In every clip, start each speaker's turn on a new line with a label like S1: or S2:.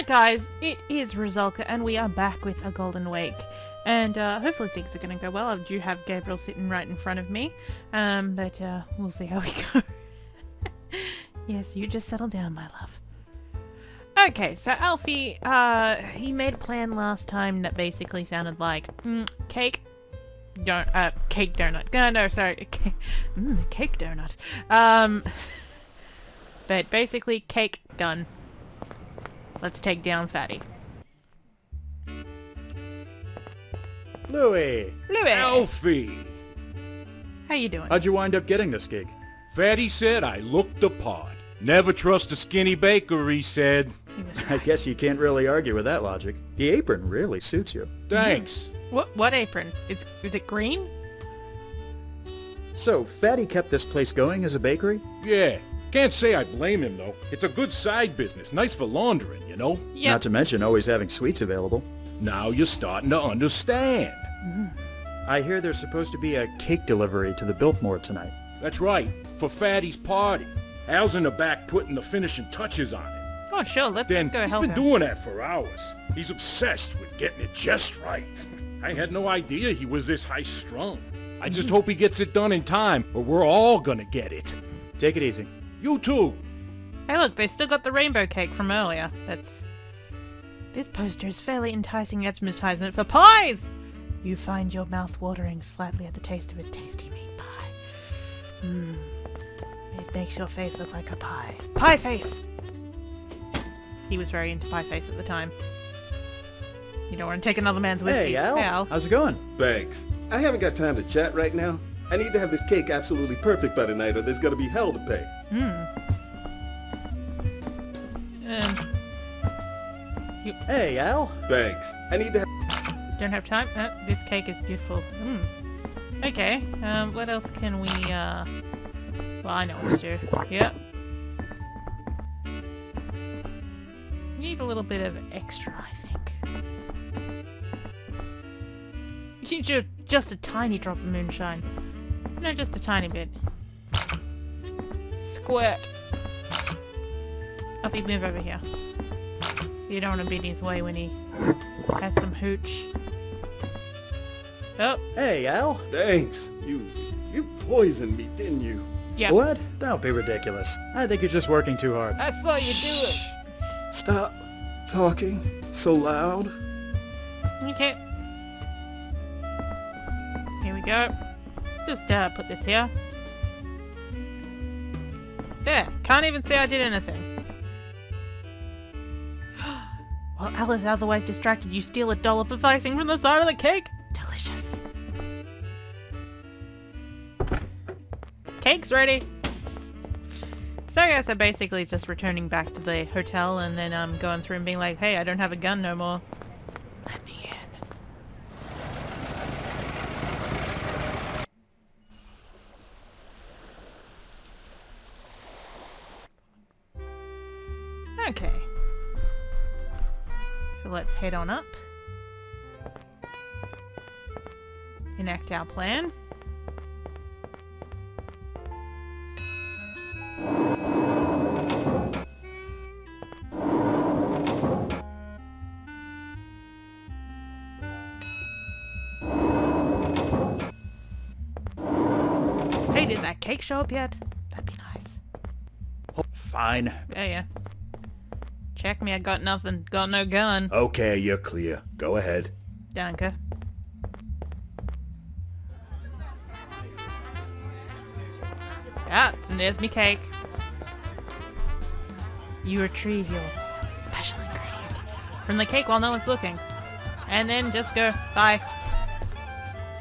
S1: Alright guys, it is Rizalka and we are back with a Golden Wake. And hopefully things are going to go well. I do have Gabriel sitting right in front of me. But we'll see how we go. Yes, you just settle down, my love. Okay, so Alfie, he made a plan last time that basically sounded like, cake donut. No, sorry. Cake donut. But basically, cake done. Let's take down Fatty.
S2: Louie!
S3: Alfie!
S1: How you doing?
S2: How'd you wind up getting this gig?
S3: Fatty said I looked the part. Never trust a skinny baker, he said.
S1: He was
S2: I
S1: right.
S2: guess you can't really argue with that logic. The apron really suits you.
S3: Thanks.
S1: What apron? Is it green?
S2: So, Fatty kept this place going as a bakery?
S3: Yeah. Can't say I blame him, though. It's a good side business. Nice for laundering, you know?
S1: Yeah.
S2: Not to mention always having sweets available.
S3: Now you're starting to understand.
S2: I hear there's supposed to be a cake delivery to the Biltmore tonight.
S3: That's right. For Fatty's party. Al's in the back putting the finishing touches on it.
S1: Oh, sure. Let's
S3: Then
S1: go
S3: he's
S1: help
S3: been
S1: him.
S3: doing that for hours. He's obsessed with getting it just right. I had no idea he was this high-strung. I just hope he gets it done in time, or we're all gonna get it.
S2: Take it easy.
S3: You too.
S1: Hey, look, they still got the rainbow cake from earlier. This poster is fairly enticing advertisement for pies! You find your mouth watering slightly at the taste of a tasty meat pie. It makes your face look like a pie. Pie face! He was very into pie face at the time. You don't want to take another man's whiskey.
S2: Hey, Al.
S1: Hey, Al.
S2: How's it going?
S4: Thanks. I haven't got time to chat right now. I need to have this cake absolutely perfect by tonight or there's gonna be hell to pay.
S2: Hey, Al.
S4: Thanks. I need to have...
S1: Don't have time? This cake is beautiful. Okay, what else can we, well, I know what to do. Yep. Need a little bit of extra, I think. Just a tiny drop of moonshine. No, just a tiny bit. Squirt. Uppy, move over here. You don't want to be in his way when he has some hooch. Oh,
S2: Hey, Al.
S4: Thanks. You poisoned me, didn't you?
S1: yeah.
S2: What? Don't be ridiculous. I think you're just working too hard.
S1: I saw you do it.
S4: Stop talking so loud.
S1: Okay. Here we go. Just put this here. There. Can't even say I did anything. While Al is otherwise distracted, you steal a dollop of icing from the side of the cake. Delicious. Cake's ready. So yeah, so basically it's just returning back to the hotel and then going through and being like, hey, I don't have a gun no more. Let me in. Okay. So let's head on up. Enact our plan. Hey, did that cake show up yet? That'd be nice.
S2: Fine.
S1: Yeah. Check me, I got nothing. Got no gun.
S5: Okay, you're clear. Go ahead.
S1: Danke. Ah, and there's me cake. You retrieve your special ingredient from the cake while no one's looking. And then just go, bye.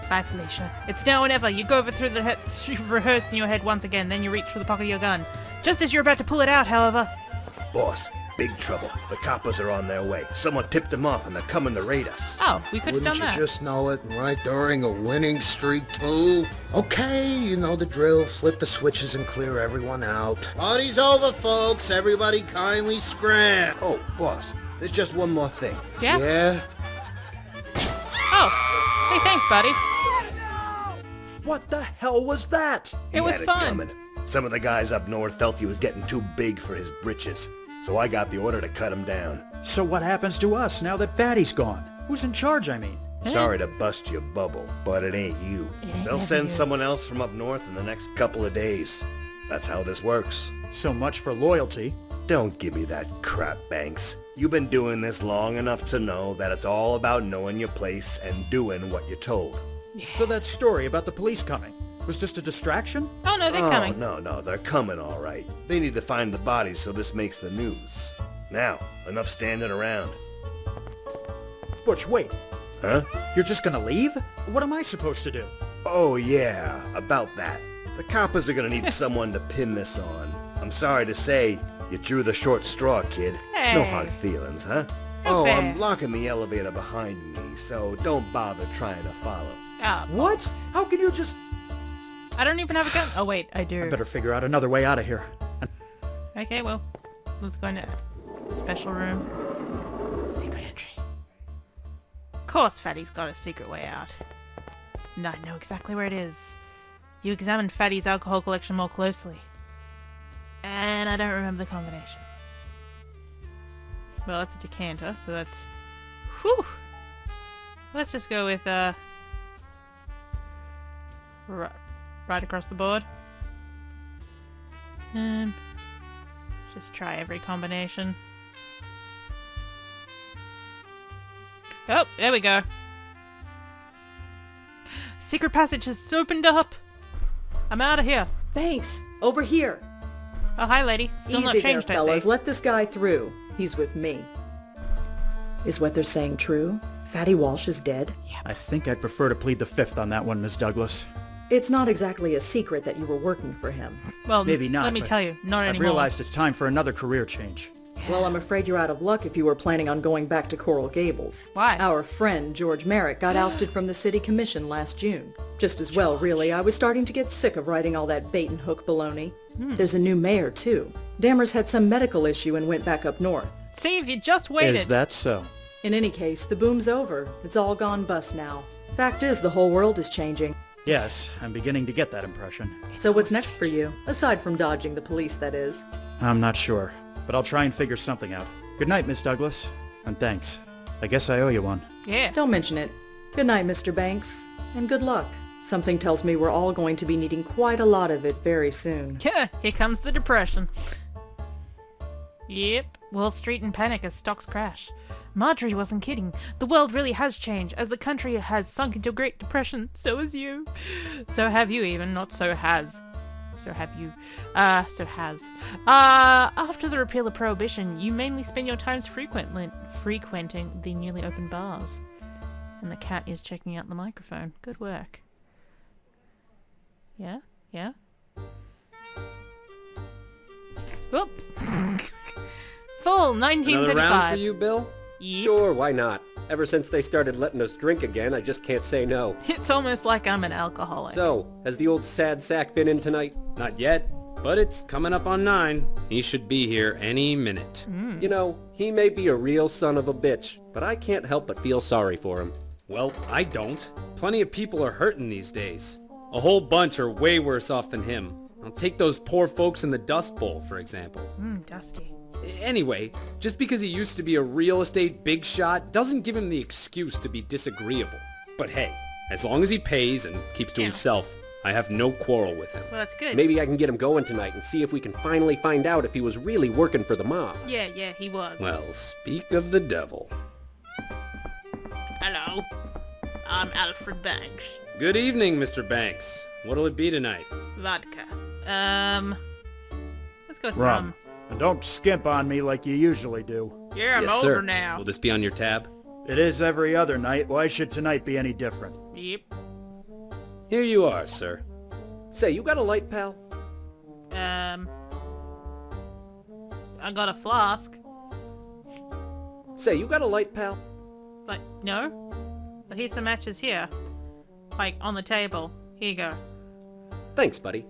S1: Bye, Felicia. It's now or never. You go over through the rehearse in your head once again, then you reach for the pocket of your gun. Just as you're about to pull it out, however...
S5: Boss, big trouble. The coppers are on their way. Someone tipped them off and they're coming to raid us.
S1: Oh, we could have
S6: Wouldn't
S1: done
S6: you
S1: that.
S6: just know it? Right during a winning streak, too? Okay, you know the drill. Flip the switches and clear everyone out. Party's over, folks. Everybody kindly scram.
S5: Oh, boss, there's just one more thing.
S1: Yeah?
S6: Yeah?
S1: Oh, hey, thanks, buddy.
S2: What the hell was that?
S1: It was
S5: He had
S1: fun.
S5: coming. Some of the guys up north felt he was getting too big for his britches. so I got the order to cut him down.
S2: So what happens to us now that Fatty's gone? Who's in charge, I mean?
S5: Sorry to bust your bubble, but it ain't you.
S1: ain't
S5: They'll
S1: never
S5: send
S1: you.
S5: someone else from up north in the next couple of days. That's how this works.
S2: So much for loyalty.
S5: Don't give me that crap, Banks. You've been doing this long enough to know that it's all about knowing your place and doing what you're told.
S2: So that story about the police coming was just a distraction?
S1: Oh no, they're coming.
S5: No, they're coming all right. They need to find the bodies so this makes the news. Now, enough standing around.
S2: Butch, wait.
S5: Huh?
S2: You're just gonna leave? What am I supposed to do?
S5: Oh yeah, about that. The coppers are gonna need someone to pin this on. I'm sorry to say, you drew the short straw, kid. No
S1: Hey.
S5: hard feelings, huh?
S1: Not
S5: Oh,
S1: fair.
S5: I'm locking the elevator behind me, so don't bother trying to follow.
S1: Ah,
S2: What? How can you just...
S1: I don't even have a gun. Oh wait, I do.
S2: I better figure out another way out of here.
S1: Okay, well, let's go into special room. Secret entry. Of course, Fatty's got a secret way out. And I know exactly where it is. You examined Fatty's alcohol collection more closely. And I don't remember the combination. Well, that's a decanter, so that's... Whew! Let's just go with, right across the board. Just try every combination. Oh, there we go. Secret passage has opened up. I'm out of here.
S7: Thanks. Over here.
S1: Oh, hi, lady. Still not
S7: Easy there,
S1: changed, I
S7: fellas.
S1: see.
S7: Let this guy through. He's with me. Is what they're saying true? Fatty Walsh is dead?
S2: I think I'd prefer to plead the fifth on that one, Miss Douglas.
S7: It's not exactly a secret that you were working for him.
S1: Well,
S2: Maybe not,
S1: let me
S2: but
S1: tell you, not
S2: I've
S1: anymore.
S2: realized it's time for another career change.
S7: Well, I'm afraid you're out of luck if you were planning on going back to Coral Gables.
S1: Why?
S7: Our friend, George Merrick, got ousted from the city commission last June. Just as well, really. I was starting to get sick of writing all that bait-and-hook baloney. There's a new mayor, too. Dammers had some medical issue and went back up north.
S1: See, if you just waited.
S2: Is that so?
S7: In any case, the boom's over. It's all gone bust now. Fact is, the whole world is changing.
S2: Yes, I'm beginning to get that impression.
S7: So what's next for you? Aside from dodging the police, that is.
S2: I'm not sure, but I'll try and figure something out. Good night, Miss Douglas, and thanks. I guess I owe you one.
S1: Yeah.
S7: Don't mention it. Good night, Mr. Banks. And good luck. Something tells me we're all going to be needing quite a lot of it very soon.
S1: Yeah, here comes the depression. Yep, Wall Street in panic as stocks crash. Marjorie wasn't kidding. The world really has changed as the country has sunk into a Great Depression. So has you. So have you even, not so has. So have you. So has. After the repeal of Prohibition, you mainly spend your times frequenting the newly opened bars. And the cat is checking out the microphone. Good work. Yeah? Yeah? Whoop. Full 1935.
S8: Another round for you, Bill?
S1: Yep.
S8: Sure, why not? Ever since they started letting us drink again, I just can't say no.
S1: It's almost like I'm an alcoholic.
S8: So, has the old sad sack been in tonight? Not yet, but it's coming up on 9. He should be here any minute.
S1: Mm.
S8: You know, he may be a real son of a bitch, but I can't help but feel sorry for him.
S9: Well, I don't. Plenty of people are hurting these days. A whole bunch are way worse off than him. I'll take those poor folks in the Dust Bowl, for example.
S1: Dusty.
S9: Anyway, just because he used to be a real estate big shot doesn't give him the excuse to be disagreeable. But hey, as long as he pays and keeps to
S1: Yeah.
S9: himself, I have no quarrel with him.
S1: Well, that's good.
S8: Maybe I can get him going tonight and see if we can finally find out if he was really working for the mob.
S1: Yeah, he was.
S9: Well, speak of the devil.
S1: Hello. I'm Alfred Banks.
S9: Good evening, Mr. Banks. What'll it be tonight?
S1: Vodka. Let's go with
S2: Rum.
S1: rum.
S2: And don't skimp on me like you usually do.
S1: Yeah, I'm
S9: Yes,
S1: older
S9: sir.
S1: now.
S9: Will this be on your tab?
S2: It is every other night. Why should tonight be any different?
S1: Yep.
S9: Here you are, sir.
S8: Say, you got a light, pal?
S1: I got a flask.
S8: Say, you got a light, pal?
S1: Like, no? But here's some matches here. Like, on the table. Here you go.
S8: Thanks, buddy.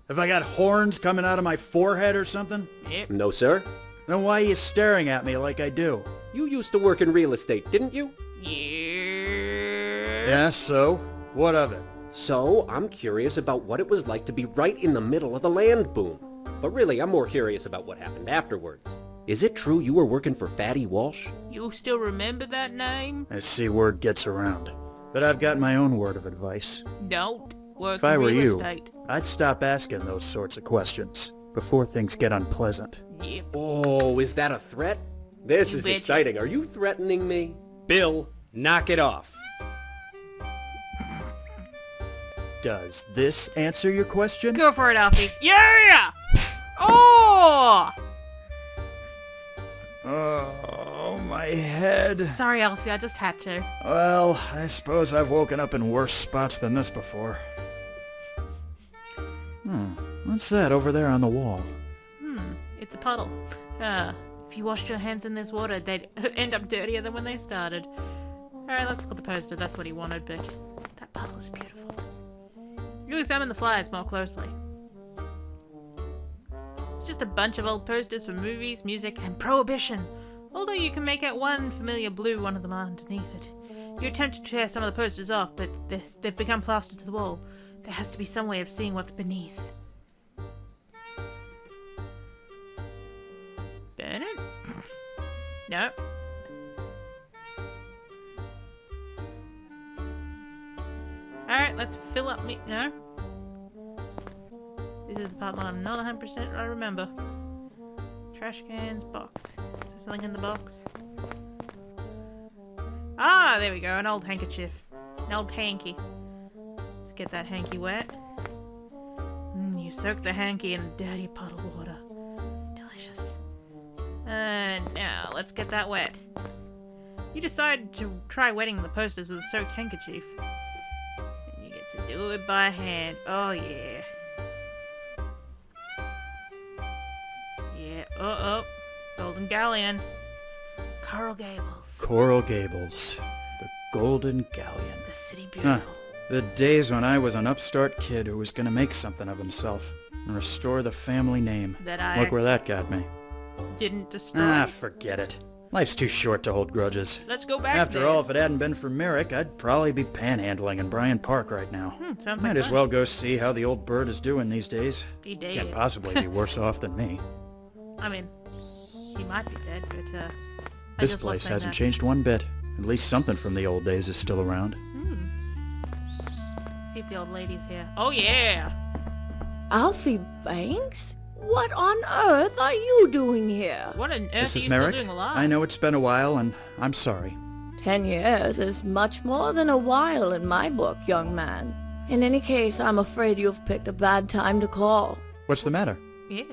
S2: Have I got horns coming out of my forehead or something?
S1: Yep.
S8: No, sir.
S2: Then why are you staring at me like I do?
S8: You used to work in real estate, didn't you?
S1: Yeah.
S2: Yeah, so? What of it?
S8: So, I'm curious about what it was like to be right in the middle of the land boom. But really, I'm more curious about what happened afterwards. Is it true you were working for Fatty Walsh?
S1: You still remember that name?
S2: I see word gets around. But I've got my own word of advice.
S1: Don't work
S2: If I
S1: in
S2: were
S1: real
S2: you,
S1: estate.
S2: I'd stop asking those sorts of questions before things get unpleasant.
S1: Yep.
S8: Oh, is that a threat? This
S1: You
S8: is
S1: betcha.
S8: exciting. Are you threatening me? Bill, knock it off.
S2: Does this answer your question?
S1: Go for it, Alfie. Yeah! Oh!
S2: Oh, my head.
S1: Sorry, Alfie, I just had to.
S2: Well, I suppose I've woken up in worse spots than this before. What's that over there on the wall?
S1: It's a puddle. If you washed your hands in this water, they'd end up dirtier than when they started. Alright, let's look at the poster. That's what he wanted, but that puddle is beautiful. You examine the flyers more closely. It's just a bunch of old posters for movies, music, and prohibition. Although you can make out one familiar blue one of them underneath it. You attempt to tear some of the posters off, but they've become plastered to the wall. There has to be some way of seeing what's beneath. Burn it? No. Alright, let's fill up me. No? This is the part that I'm not 100% I remember. Trash cans, box. Is there something in the box? Ah, there we go. An old handkerchief. An old hanky. Let's get that hanky wet. You soak the hanky in dirty puddle water. Delicious. And now, let's get that wet. You decide to try wetting the posters with a soaked handkerchief. And you get to do it by hand. Oh, yeah. Yeah, oh. Golden Galleon. Coral Gables.
S2: Coral Gables. The Golden Galleon.
S1: The city beautiful.
S2: The days when I was an upstart kid who was gonna make something of himself and restore the family name.
S1: That I
S2: Look where that got me.
S1: didn't destroy.
S2: Ah, forget it. Life's too short to hold grudges.
S1: Let's go back
S2: After
S1: there.
S2: all, if it hadn't been for Merrick, I'd probably be panhandling in Bryant Park right now.
S1: Sounds
S2: Might
S1: like
S2: as
S1: fun.
S2: well go see how the old bird is doing these days.
S1: He dead.
S2: Can't possibly be worse off than me.
S1: I mean, he might be dead, but I
S2: This
S1: just love
S2: place
S1: saying
S2: hasn't
S1: that.
S2: changed one bit. At least something from the old days is still around.
S1: See if the old lady's here. Oh yeah!
S10: Alfie Banks? What on earth are you doing here?
S1: What on earth are
S2: Mrs.
S1: you
S2: Merrick,
S1: still doing alive?
S2: I know it's been a while, and I'm sorry.
S10: 10 years is much more than a while in my book, young man. In any case, I'm afraid you've picked a bad time to call.
S2: What's the matter?
S1: Yeah.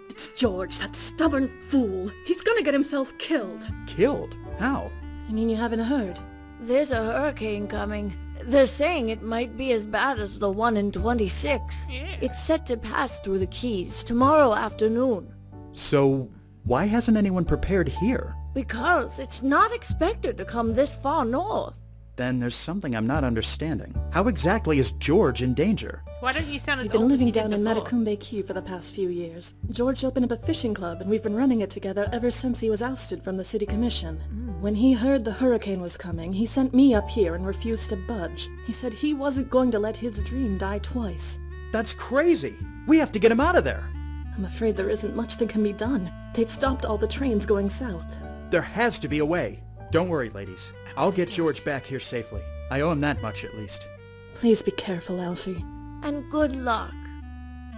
S7: It's George, that stubborn fool. He's gonna get himself killed.
S2: Killed? How?
S7: You mean you haven't heard?
S10: There's a hurricane coming. They're saying it might be as bad as the one in 26.
S1: Yeah.
S10: It's set to pass through the Keys tomorrow afternoon.
S2: So, why hasn't anyone prepared here?
S10: Because it's not expected to come this far north.
S2: Then there's something I'm not understanding. How exactly is George in danger?
S1: Why don't you sound as
S11: We've been
S1: old as
S11: living
S1: you did
S11: down in
S1: before?
S11: Matacumbe Key for the past few years. George opened up a fishing club, and we've been running it together ever since he was ousted from the city commission. When he heard the hurricane was coming, he sent me up here and refused to budge. He said he wasn't going to let his dream die twice.
S2: That's crazy! We have to get him out of there!
S11: I'm afraid there isn't much that can be done. They've stopped all the trains going south.
S2: There has to be a way. Don't worry, ladies. I'll get George back here safely. I owe him that much, at least.
S11: Please be careful, Alfie.
S10: And good luck.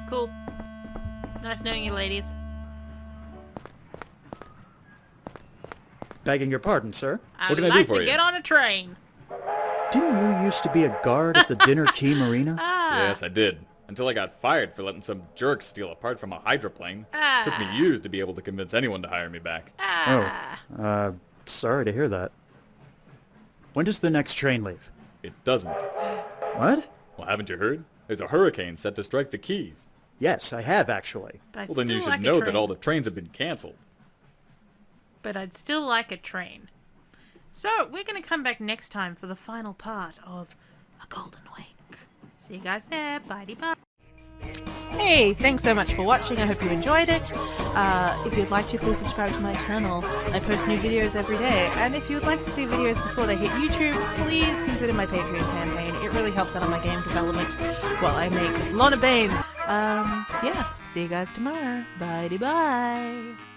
S1: Cool. Nice knowing you, ladies.
S2: Begging your pardon, sir.
S1: I'd
S3: What can I do
S1: like
S3: for
S1: to
S3: you?
S1: get on a train.
S2: Didn't you used to be a guard at the Dinner Key Marina?
S12: Yes, I did. Until I got fired for letting some jerk steal a part from a hydroplane. Took me
S1: Ah.
S12: years to be able to convince anyone to hire me back.
S2: Sorry to hear that. When does the next train leave?
S12: It doesn't.
S2: What?
S12: Well, haven't you heard? There's a hurricane set to strike the Keys.
S2: Yes, I have actually.
S1: But I'd
S12: Well, then you
S1: still
S12: should
S1: like a
S12: know that
S1: train.
S12: all the trains have been canceled.
S1: But I'd still like a train. So, we're going to come back next time for the final part of A Golden Wake. See you guys there. Bye-bye. Hey, thanks so much for watching. I hope you enjoyed it. If you'd like to, please subscribe to my channel. I post new videos every day. And if you would like to see videos before they hit YouTube, please consider my Patreon campaign. It really helps out on my game development while I make Lorna Baines. Yeah, See you guys tomorrow. Bye-bye.